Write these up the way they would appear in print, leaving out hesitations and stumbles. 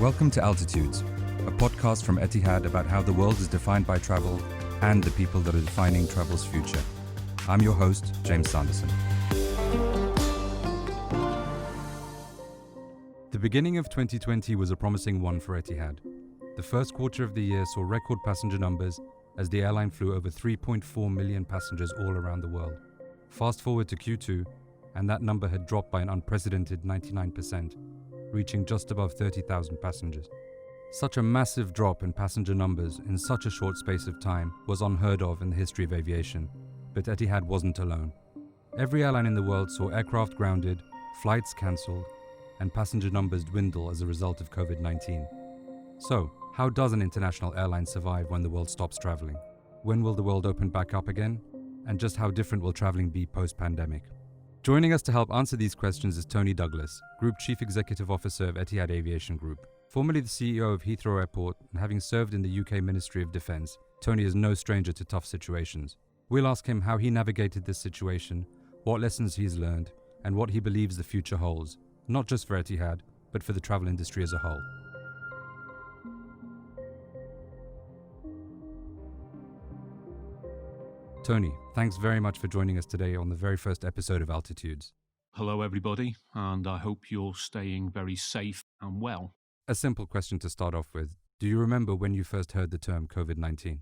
Welcome to Altitudes, a podcast from Etihad about how the world is defined by travel and the people that are defining travel's future. I'm your host, James Sanderson. The beginning of 2020 was a promising one for Etihad. The first quarter of the year saw record passenger numbers as the airline flew over 3.4 million passengers all around the world. Fast forward to Q2, and that number had dropped by an unprecedented 99%, reaching just above 30,000 passengers. Such a massive drop in passenger numbers in such a short space of time was unheard of in the history of aviation, but Etihad wasn't alone. Every airline in the world saw aircraft grounded, flights cancelled, and passenger numbers dwindle as a result of COVID-19. So, how does an international airline survive when the world stops traveling? When will the world open back up again? And just how different will traveling be post-pandemic? Joining us to help answer these questions is Tony Douglas, Group Chief Executive Officer of Etihad Aviation Group. Formerly the CEO of Heathrow Airport and having served in the UK Ministry of Defence, Tony is no stranger to tough situations. We'll ask him how he navigated this situation, what lessons he's learned, and what he believes the future holds, not just for Etihad, but for the travel industry as a whole. Tony, thanks very much for joining us today on the very first episode of Altitudes. Hello, everybody, and I hope you're staying very safe and well. A simple question to start off with. Do you remember when you first heard the term COVID-19?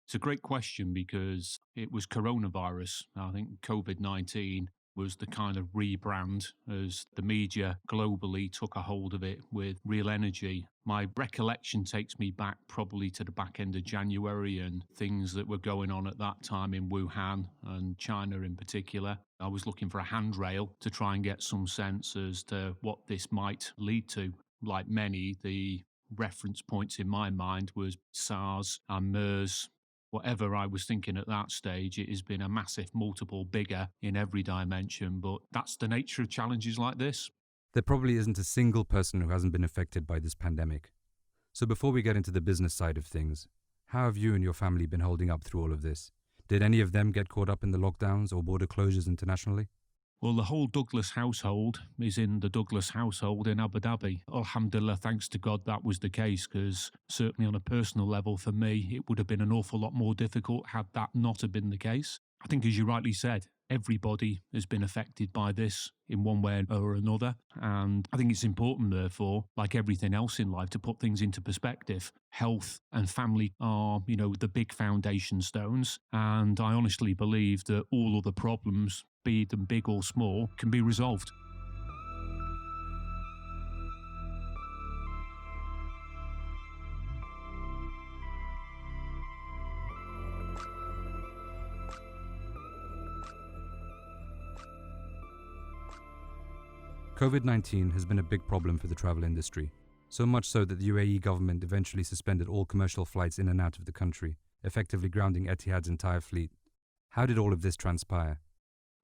It's a great question because it was coronavirus. I think COVID-19 was the kind of rebrand as the media globally took a hold of it with real energy. My recollection takes me back probably to the back end of January and things that were going on at that time in Wuhan and China in particular. I was looking for a handrail to try and get some sense as to what this might lead to. Like many, the reference points in my mind was SARS and MERS. Whatever I was thinking at that stage, it has been a massive multiple bigger in every dimension, but that's the nature of challenges like this. There probably isn't a single person who hasn't been affected by this pandemic. So before we get into the business side of things, how have you and your family been holding up through all of this? Did any of them get caught up in the lockdowns or border closures internationally? Well, the whole Douglas household is in the Douglas household in Abu Dhabi. Alhamdulillah, thanks to God, that was the case, because certainly on a personal level for me, it would have been an awful lot more difficult had that not have been the case. I think, as you rightly said, everybody has been affected by this in one way or another. And I think it's important, therefore, like everything else in life, to put things into perspective. Health and family are, the big foundation stones. And I honestly believe that all other problems, be them big or small, can be resolved. COVID-19 has been a big problem for the travel industry, so much so that the UAE government eventually suspended all commercial flights in and out of the country, effectively grounding Etihad's entire fleet. How did all of this transpire?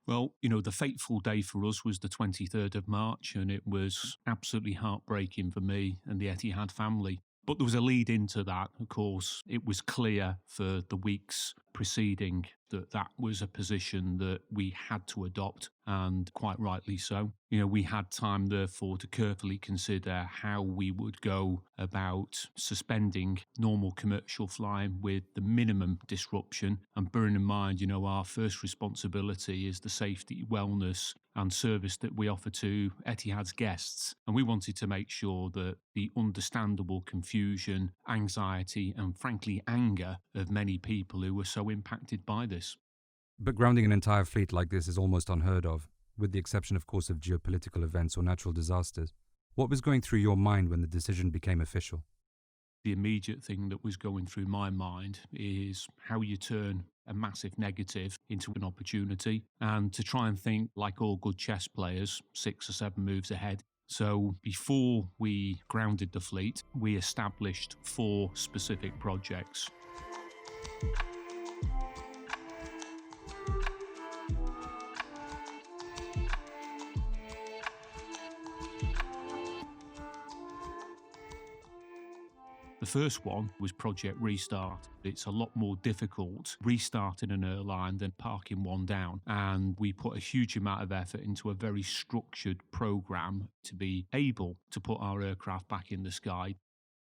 Well, the fateful day for us was the 23rd of March, and it was absolutely heartbreaking for me and the Etihad family. But there was a lead into that, of course. It was clear for the weeks preceding that was a position that we had to adopt, and quite rightly so. We had time, therefore, to carefully consider how we would go about suspending normal commercial flying with the minimum disruption. And bearing in mind, our first responsibility is the safety, wellness, and service that we offer to Etihad's guests. And we wanted to make sure that the understandable confusion, anxiety, and frankly anger of many people who were so impacted by this. But grounding an entire fleet like this is almost unheard of, with the exception, of course, of geopolitical events or natural disasters. What was going through your mind when the decision became official? The immediate thing that was going through my mind is how you turn a massive negative into an opportunity, and to try and think, like all good chess players, 6 or 7 moves ahead. So before we grounded the fleet, we established 4 specific projects. The first one was Project Restart. It's a lot more difficult restarting an airline than parking one down. And we put a huge amount of effort into a very structured program to be able to put our aircraft back in the sky.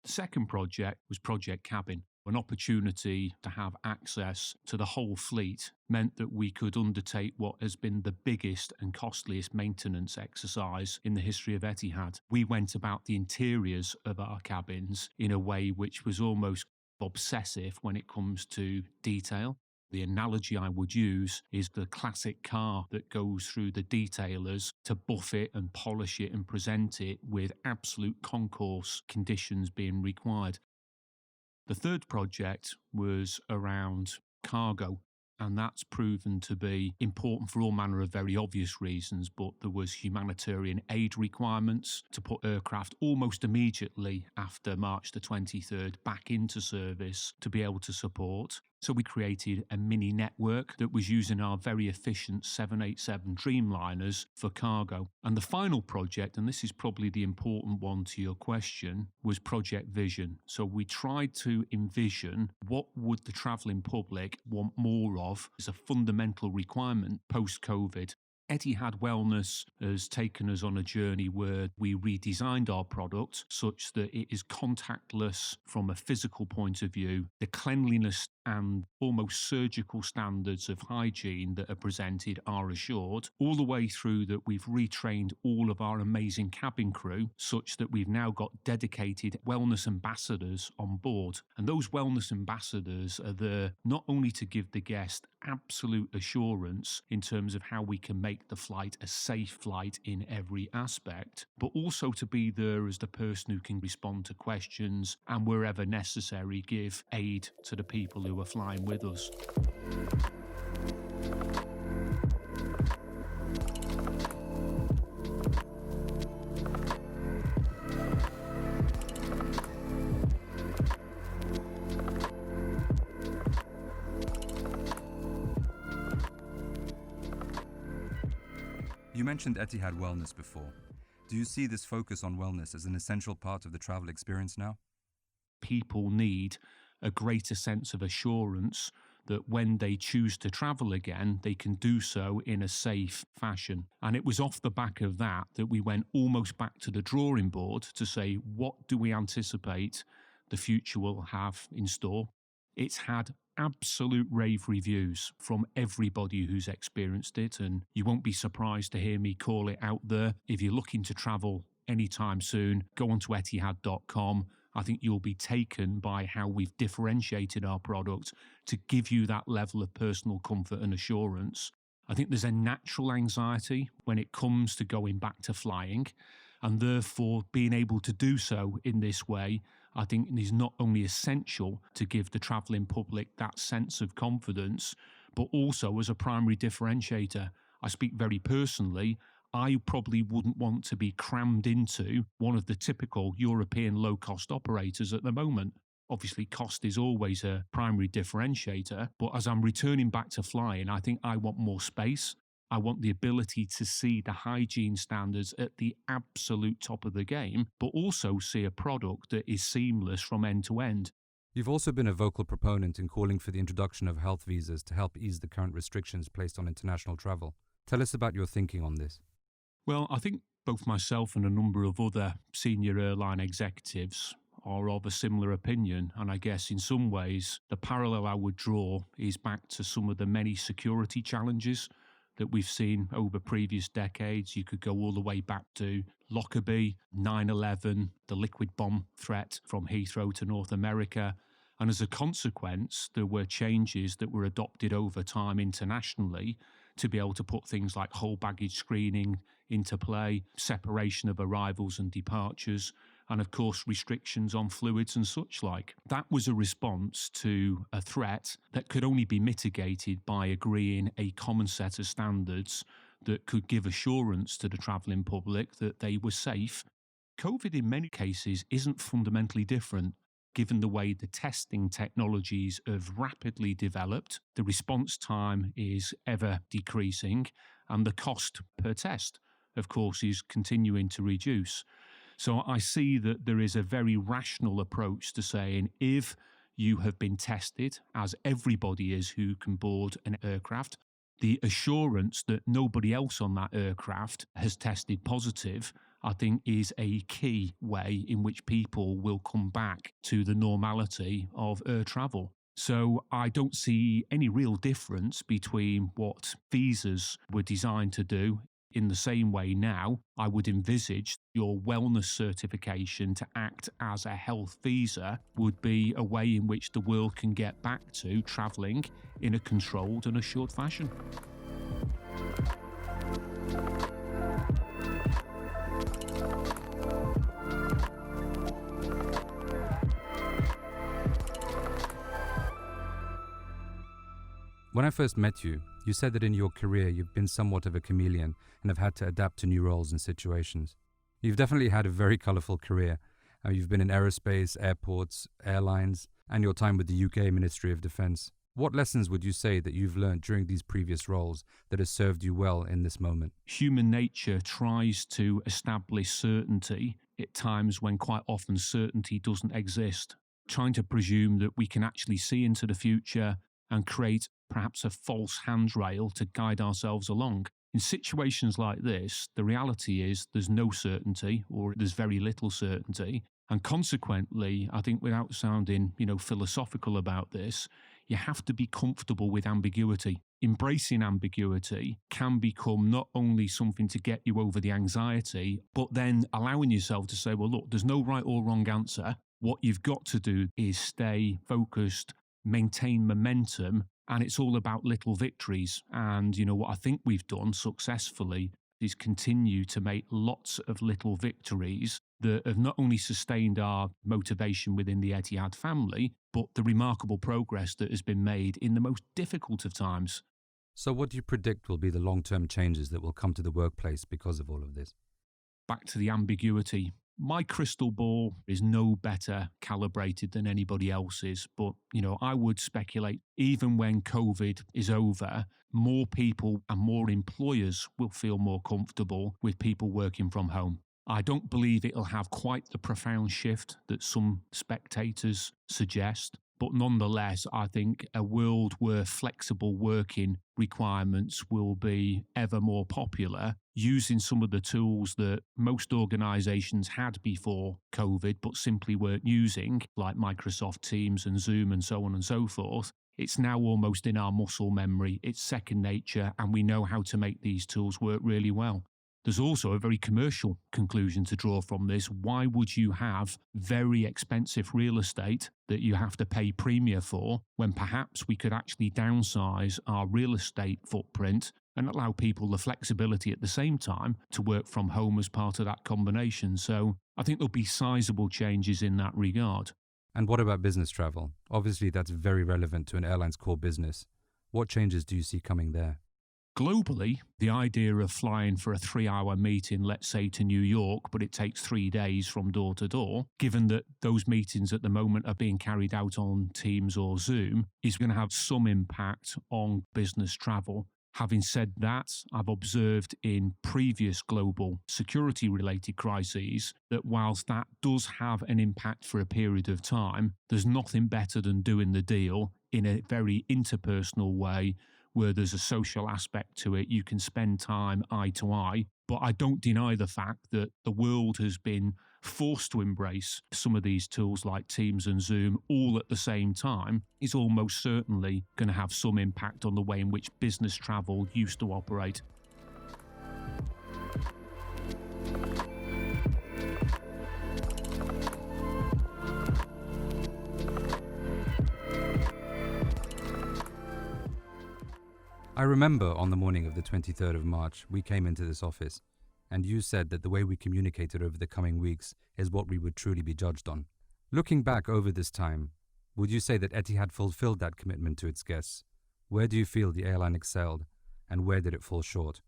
The second project was Project Cabin. An opportunity to have access to the whole fleet meant that we could undertake what has been the biggest and costliest maintenance exercise in the history of Etihad. We went about the interiors of our cabins in a way which was almost obsessive when it comes to detail. The analogy I would use is the classic car that goes through the detailers to buff it and polish it and present it with absolute concourse conditions being required. The third project was around cargo, and that's proven to be important for all manner of very obvious reasons, but there was humanitarian aid requirements to put aircraft almost immediately after March the 23rd back into service to be able to support. So we created a mini network that was using our very efficient 787 Dreamliners for cargo. And the final project, and this is probably the important one to your question, was Project Vision. So we tried to envision what would the travelling public want more of as a fundamental requirement post-COVID. Etihad Wellness has taken us on a journey where we redesigned our product such that it is contactless from a physical point of view. The cleanliness and almost surgical standards of hygiene that are presented are assured, all the way through that we've retrained all of our amazing cabin crew such that we've now got dedicated wellness ambassadors on board. And those wellness ambassadors are there not only to give the guest absolute assurance in terms of how we can make the flight a safe flight in every aspect, but also to be there as the person who can respond to questions and wherever necessary give aid to the people who are flying with us. You mentioned Etihad Wellness before. Do you see this focus on wellness as an essential part of the travel experience now? People need a greater sense of assurance that when they choose to travel again, they can do so in a safe fashion. And it was off the back of that that we went almost back to the drawing board to say, what do we anticipate the future will have in store? It's had absolute rave reviews from everybody who's experienced it, and you won't be surprised to hear me call it out there. If you're looking to travel anytime soon, go onto Etihad.com. I think you'll be taken by how we've differentiated our product to give you that level of personal comfort and assurance. I think there's a natural anxiety when it comes to going back to flying, and therefore being able to do so in this way, I think is not only essential to give the travelling public that sense of confidence, but also as a primary differentiator. I speak very personally. I probably wouldn't want to be crammed into one of the typical European low-cost operators at the moment. Obviously, cost is always a primary differentiator, but as I'm returning back to flying, I think I want more space. I want the ability to see the hygiene standards at the absolute top of the game, but also see a product that is seamless from end to end. You've also been a vocal proponent in calling for the introduction of health visas to help ease the current restrictions placed on international travel. Tell us about your thinking on this. Well, I think both myself and a number of other senior airline executives are of a similar opinion, and I guess in some ways the parallel I would draw is back to some of the many security challenges that we've seen over previous decades. You could go all the way back to Lockerbie, 9/11, the liquid bomb threat from Heathrow to North America. And as a consequence, there were changes that were adopted over time internationally to be able to put things like whole baggage screening into play, separation of arrivals and departures, and of course restrictions on fluids and such like. That was a response to a threat that could only be mitigated by agreeing a common set of standards that could give assurance to the travelling public that they were safe. COVID in many cases isn't fundamentally different. Given the way the testing technologies have rapidly developed, the response time is ever decreasing, and the cost per test, of course, is continuing to reduce. So I see that there is a very rational approach to saying if you have been tested, as everybody is who can board an aircraft, the assurance that nobody else on that aircraft has tested positive, I think, is a key way in which people will come back to the normality of air travel. So I don't see any real difference between what visas were designed to do. In the same way now, I would envisage your wellness certification to act as a health visa would be a way in which the world can get back to travelling in a controlled and assured fashion. When I first met you, you said that in your career you've been somewhat of a chameleon and have had to adapt to new roles and situations. You've definitely had a very colourful career. You've been in aerospace, airports, airlines, and your time with the UK Ministry of Defence. What lessons would you say that you've learned during these previous roles that has served you well in this moment? Human nature tries to establish certainty at times when quite often certainty doesn't exist, trying to presume that we can actually see into the future and create perhaps a false handrail to guide ourselves along. In situations like this, the reality is there's no certainty, or there's very little certainty. And consequently, I think without sounding, philosophical about this, you have to be comfortable with ambiguity. Embracing ambiguity can become not only something to get you over the anxiety, but then allowing yourself to say, well, look, there's no right or wrong answer. What you've got to do is stay focused, maintain momentum, and it's all about little victories. And, what I think we've done successfully is continue to make lots of little victories that have not only sustained our motivation within the Etihad family, but the remarkable progress that has been made in the most difficult of times. So what do you predict will be the long-term changes that will come to the workplace because of all of this? Back to the ambiguity. My crystal ball is no better calibrated than anybody else's, but, I would speculate even when COVID is over, more people and more employers will feel more comfortable with people working from home. I don't believe it'll have quite the profound shift that some spectators suggest, but nonetheless, I think a world where flexible working requirements will be ever more popular, using some of the tools that most organisations had before COVID but simply weren't using, like Microsoft Teams and Zoom and so on and so forth. It's now almost in our muscle memory, it's second nature, and we know how to make these tools work really well. There's also a very commercial conclusion to draw from this. Why would you have very expensive real estate that you have to pay premium for when perhaps we could actually downsize our real estate footprint and allow people the flexibility at the same time to work from home as part of that combination? So I think there'll be sizable changes in that regard. And what about business travel? Obviously, that's very relevant to an airline's core business. What changes do you see coming there? Globally, the idea of flying for a 3-hour meeting, let's say to New York, but it takes 3 days from door to door, given that those meetings at the moment are being carried out on Teams or Zoom, is going to have some impact on business travel. Having said that, I've observed in previous global security-related crises that whilst that does have an impact for a period of time, there's nothing better than doing the deal in a very interpersonal way, where there's a social aspect to it. You can spend time eye to eye. But I don't deny the fact that the world has been forced to embrace some of these tools like Teams and Zoom all at the same time is almost certainly going to have some impact on the way in which business travel used to operate. I remember on the morning of the 23rd of March, we came into this office, and you said that the way we communicated over the coming weeks is what we would truly be judged on. Looking back over this time, would you say that Etihad fulfilled that commitment to its guests? Where do you feel the airline excelled, and where did it fall short?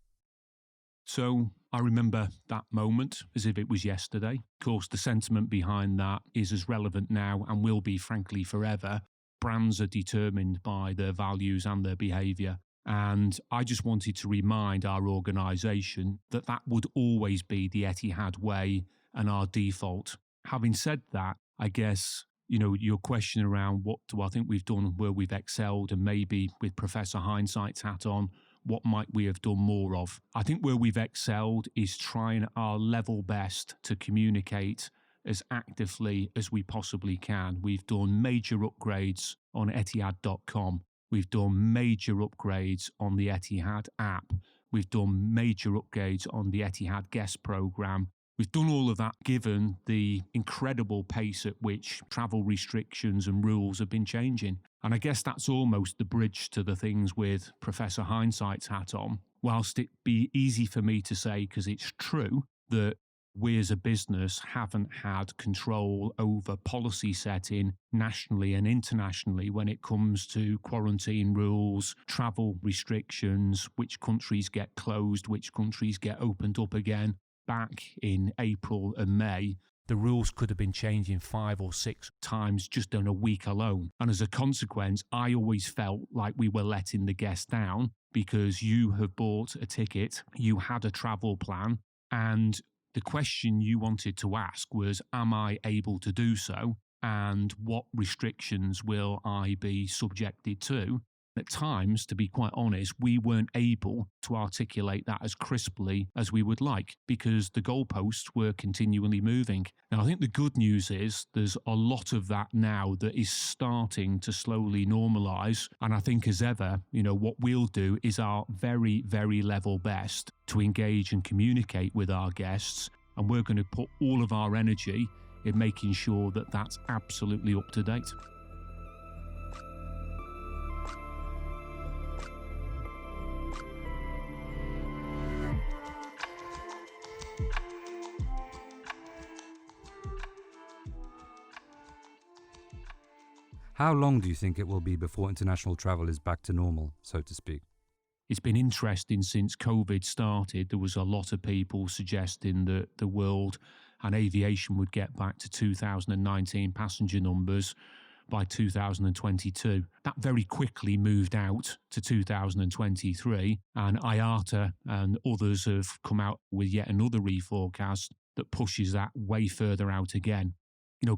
So I remember that moment as if it was yesterday. Of course, the sentiment behind that is as relevant now and will be, frankly, forever. Brands are determined by their values and their behaviour. And I just wanted to remind our organisation that that would always be the Etihad way and our default. Having said that, I guess, your question around what do I think we've done where we've excelled, and maybe with Professor Hindsight's hat on, what might we have done more of? I think where we've excelled is trying our level best to communicate as actively as we possibly can. We've done major upgrades on Etihad.com. We've done major upgrades on the Etihad app. We've done major upgrades on the Etihad guest program. We've done all of that given the incredible pace at which travel restrictions and rules have been changing. And I guess that's almost the bridge to the things with Professor Hindsight's hat on. Whilst it be easy for me to say, because it's true, that we as a business haven't had control over policy setting nationally and internationally when it comes to quarantine rules, travel restrictions, which countries get closed, which countries get opened up again. Back in April and May, the rules could have been changing 5 or 6 times just in a week alone. And as a consequence, I always felt like we were letting the guests down because you have bought a ticket, you had a travel plan, and the question you wanted to ask was, am I able to do so? And what restrictions will I be subjected to? At times, to be quite honest, we weren't able to articulate that as crisply as we would like because the goalposts were continually moving. Now, I think the good news is there's a lot of that now that is starting to slowly normalise. And I think as ever, what we'll do is our very, very level best to engage and communicate with our guests. And we're going to put all of our energy in making sure that that's absolutely up to date. How long do you think it will be before international travel is back to normal, so to speak? It's been interesting since COVID started. There was a lot of people suggesting that the world and aviation would get back to 2019 passenger numbers by 2022. That very quickly moved out to 2023, and IATA and others have come out with yet another reforecast that pushes that way further out again.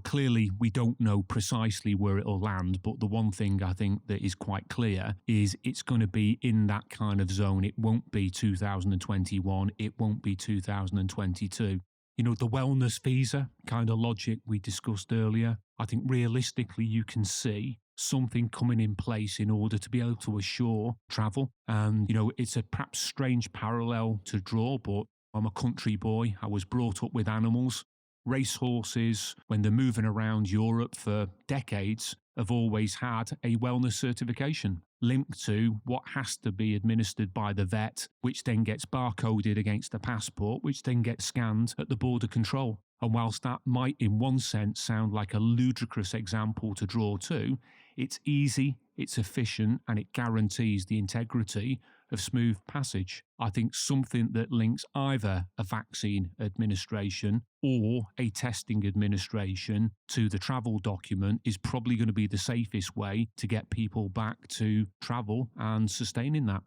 Clearly we don't know precisely where it'll land, but the one thing I think that is quite clear is it's going to be in that kind of zone. It won't be 2021, it won't be 2022. The wellness visa kind of logic we discussed earlier, I think realistically you can see something coming in place in order to be able to assure travel. And, it's a perhaps strange parallel to draw, but I'm a country boy. I was brought up with animals. Racehorses, when they're moving around Europe for decades, have always had a wellness certification linked to what has to be administered by the vet, which then gets barcoded against the passport, which then gets scanned at the border control. And whilst that might in one sense sound like a ludicrous example to draw to, it's easy, it's efficient, and it guarantees the integrity of smooth passage. I think something that links either a vaccine administration or a testing administration to the travel document is probably going to be the safest way to get people back to travel and sustaining that.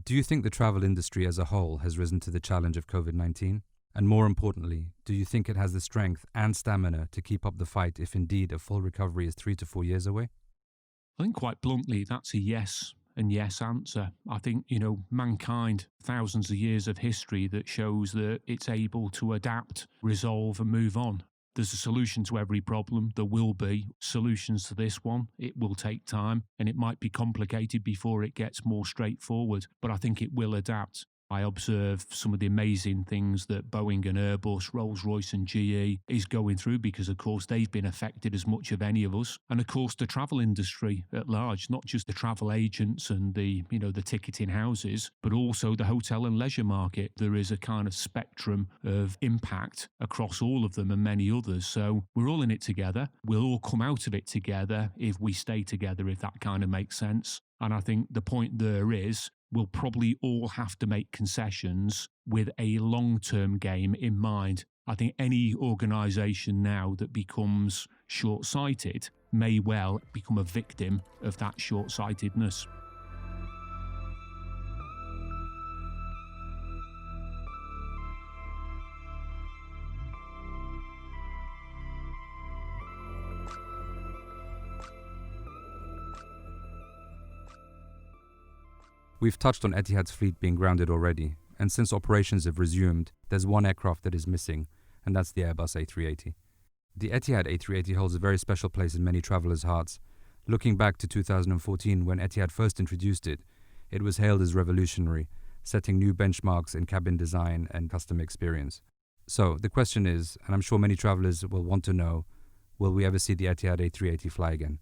Do you think the travel industry as a whole has risen to the challenge of COVID-19? And more importantly, do you think it has the strength and stamina to keep up the fight if indeed a full recovery is 3 to 4 years away? I think quite bluntly, that's a yes and yes answer. I think, mankind, thousands of years of history that shows that it's able to adapt, resolve and move on. There's a solution to every problem. There will be solutions to this one. It will take time and it might be complicated before it gets more straightforward, but I think it will adapt. I observe some of the amazing things that Boeing and Airbus, Rolls-Royce and GE is going through because, of course, they've been affected as much of any of us. And, of course, the travel industry at large, not just the travel agents and the ticketing houses, but also the hotel and leisure market. There is a kind of spectrum of impact across all of them and many others. So we're all in it together. We'll all come out of it together if we stay together, if that kind of makes sense. And I think the point there is we'll probably all have to make concessions with a long-term game in mind. I think any organisation now that becomes short-sighted may well become a victim of that short-sightedness. We've touched on Etihad's fleet being grounded already, and since operations have resumed, there's one aircraft that is missing, and that's the Airbus A380. The Etihad A380 holds a very special place in many travelers' hearts. Looking back to 2014 when Etihad first introduced it, it was hailed as revolutionary, setting new benchmarks in cabin design and customer experience. So the question is, and I'm sure many travelers will want to know, will we ever see the Etihad A380 fly again?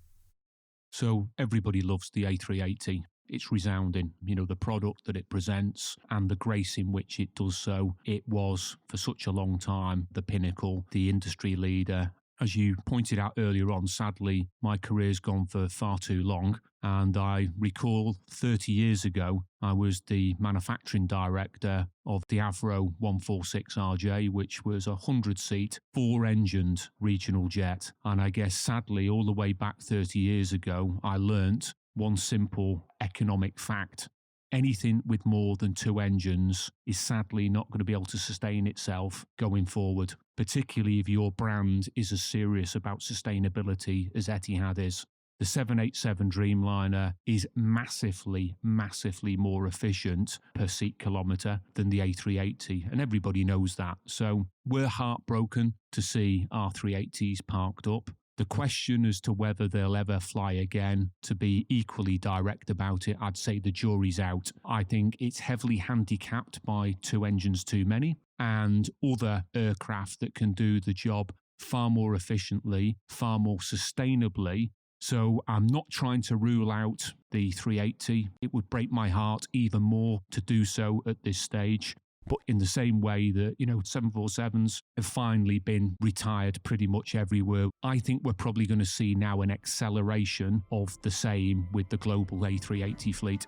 So everybody loves the A380. It's resounding, the product that it presents and the grace in which it does so. It was, for such a long time, the pinnacle, the industry leader. As you pointed out earlier on, sadly, my career's gone for far too long. And I recall 30 years ago, I was the manufacturing director of the Avro 146RJ, which was a 100-seat, 4-engined regional jet. And I guess, sadly, all the way back 30 years ago, I learnt one simple economic fact. Anything with more than 2 engines is sadly not going to be able to sustain itself going forward, particularly if your brand is as serious about sustainability as Etihad is. The 787 Dreamliner is massively, massively more efficient per seat kilometre than the A380, and everybody knows that. So we're heartbroken to see R380s parked up. The question as to whether they'll ever fly again, to be equally direct about it, I'd say the jury's out. I think it's heavily handicapped by 2 engines too many and other aircraft that can do the job far more efficiently, far more sustainably. So I'm not trying to rule out the 380. It would break my heart even more to do so at this stage. But in the same way that, 747s have finally been retired pretty much everywhere, I think we're probably going to see now an acceleration of the same with the global A380 fleet.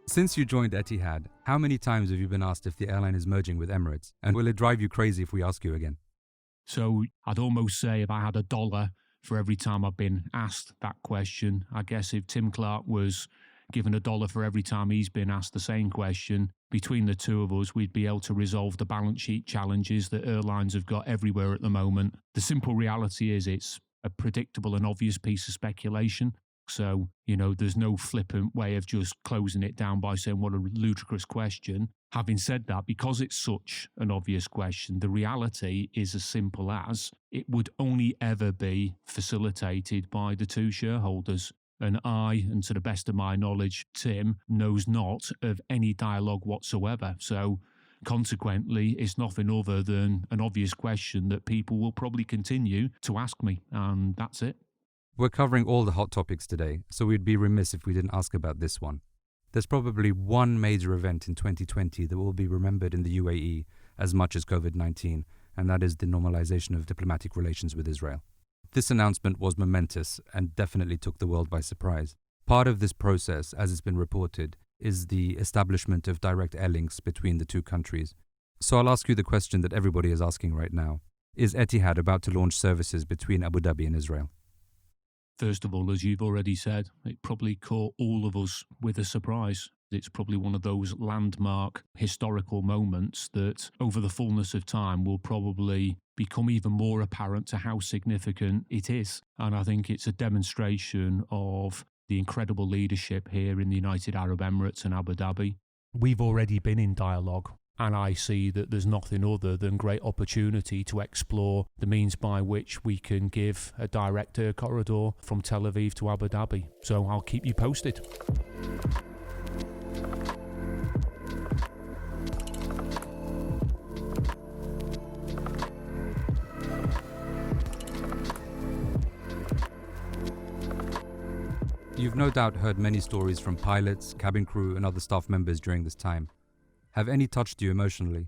Since you joined Etihad, how many times have you been asked if the airline is merging with Emirates? And will it drive you crazy if we ask you again? So I'd almost say if I had $1 for every time I've been asked that question, I guess if Tim Clark was given $1 for every time he's been asked the same question, between the two of us, we'd be able to resolve the balance sheet challenges that airlines have got everywhere at the moment. The simple reality is it's a predictable and obvious piece of speculation. So, there's no flippant way of just closing it down by saying what a ludicrous question. Having said that, because it's such an obvious question, the reality is as simple as it would only ever be facilitated by the 2 shareholders. And I, and to the best of my knowledge, Tim, knows not of any dialogue whatsoever. So consequently, it's nothing other than an obvious question that people will probably continue to ask me. And that's it. We're covering all the hot topics today, so we'd be remiss if we didn't ask about this one. There's probably one major event in 2020 that will be remembered in the UAE as much as COVID-19, and that is the normalization of diplomatic relations with Israel. This announcement was momentous and definitely took the world by surprise. Part of this process, as it's been reported, is the establishment of direct air links between the 2 countries. So I'll ask you the question that everybody is asking right now. Is Etihad about to launch services between Abu Dhabi and Israel? First of all, as you've already said, it probably caught all of us with a surprise. It's probably one of those landmark historical moments that over the fullness of time will probably become even more apparent to how significant it is. And I think it's a demonstration of the incredible leadership here in the United Arab Emirates and Abu Dhabi. We've already been in dialogue, and I see that there's nothing other than great opportunity to explore the means by which we can give a direct air corridor from Tel Aviv to Abu Dhabi. So I'll keep you posted. You've no doubt heard many stories from pilots, cabin crew, and other staff members during this time. Have any touched you emotionally?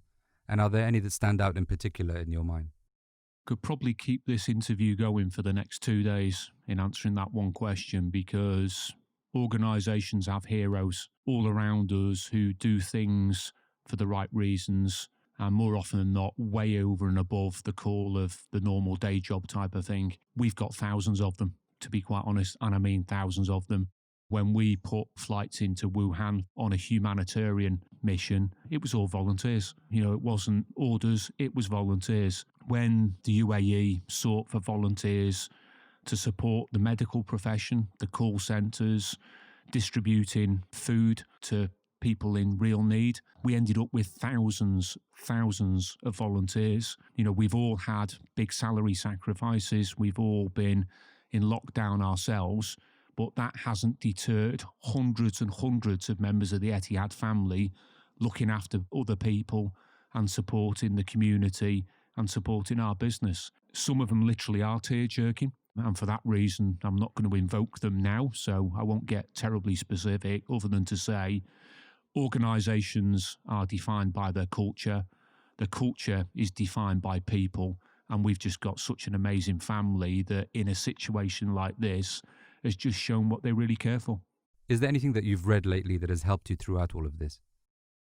And are there any that stand out in particular in your mind? Could probably keep this interview going for the next 2 days in answering that one question, because organisations have heroes all around us who do things for the right reasons, and more often than not, way over and above the call of the normal day job type of thing. We've got thousands of them, to be quite honest, and I mean thousands of them. When we put flights into Wuhan on a humanitarian mission, it was all volunteers. It wasn't orders, it was volunteers. When the UAE sought for volunteers to support the medical profession, the call centres, distributing food to people in real need, we ended up with thousands of volunteers. We've all had big salary sacrifices. We've all been in lockdown ourselves, but that hasn't deterred hundreds and hundreds of members of the Etihad family looking after other people and supporting the community and supporting our business. Some of them literally are tear-jerking. And for that reason, I'm not going to invoke them now, so I won't get terribly specific, other than to say organisations are defined by their culture. The culture is defined by people, and we've just got such an amazing family that in a situation like this has just shown what they really care for. Is there anything that you've read lately that has helped you throughout all of this?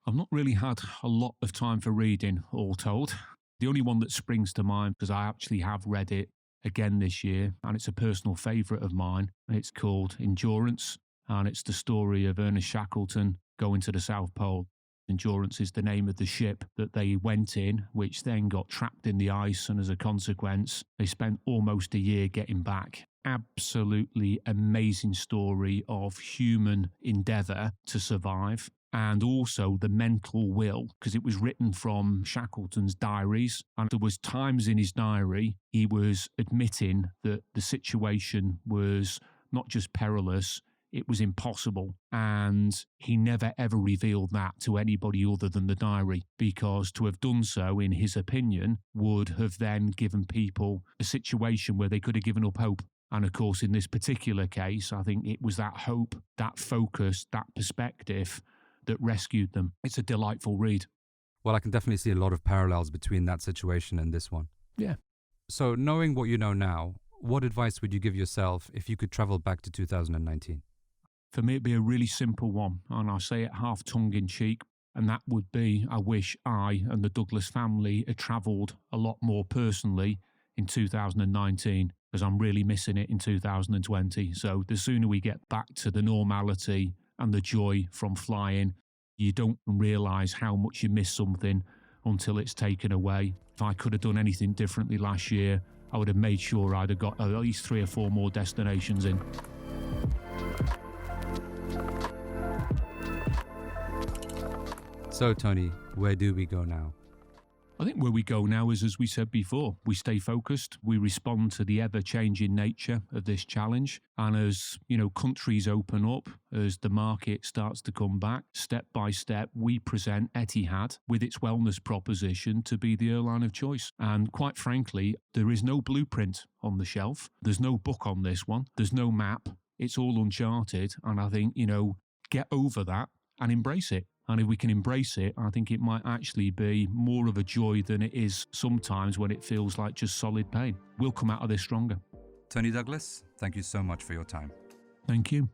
I've not really had a lot of time for reading, all told. The only one that springs to mind, because I actually have read it again this year, and it's a personal favourite of mine. It's called Endurance, and it's the story of Ernest Shackleton going to the South Pole. Endurance is the name of the ship that they went in, which then got trapped in the ice, and as a consequence, they spent almost a year getting back. Absolutely amazing story of human endeavour to survive, and also the mental will, because it was written from Shackleton's diaries, and there was times in his diary he was admitting that the situation was not just perilous, it was impossible, and he never ever revealed that to anybody other than the diary, because to have done so, in his opinion, would have then given people a situation where they could have given up hope. And of course, in this particular case, I think it was that hope, that focus, that perspective that rescued them. It's a delightful read. Well, I can definitely see a lot of parallels between that situation and this one. Yeah. So knowing what you know now, what advice would you give yourself if you could travel back to 2019? For me, it'd be a really simple one, and I say it half tongue-in-cheek, and that would be, I wish I and the Douglas family had travelled a lot more personally in 2019, because I'm really missing it in 2020. So the sooner we get back to the normality and the joy from flying, you don't realise how much you miss something until it's taken away. If I could have done anything differently last year, I would have made sure I'd have got at least 3 or 4 more destinations in. So, Tony, where do we go now? I think where we go now is, as we said before, we stay focused, we respond to the ever-changing nature of this challenge, and as countries open up, as the market starts to come back, step by step, we present Etihad with its wellness proposition to be the airline of choice. And quite frankly, there is no blueprint on the shelf. There's no book on this one. There's no map. It's all uncharted, and I think, get over that and embrace it. And if we can embrace it, I think it might actually be more of a joy than it is sometimes when it feels like just solid pain. We'll come out of this stronger. Tony Douglas, thank you so much for your time. Thank you.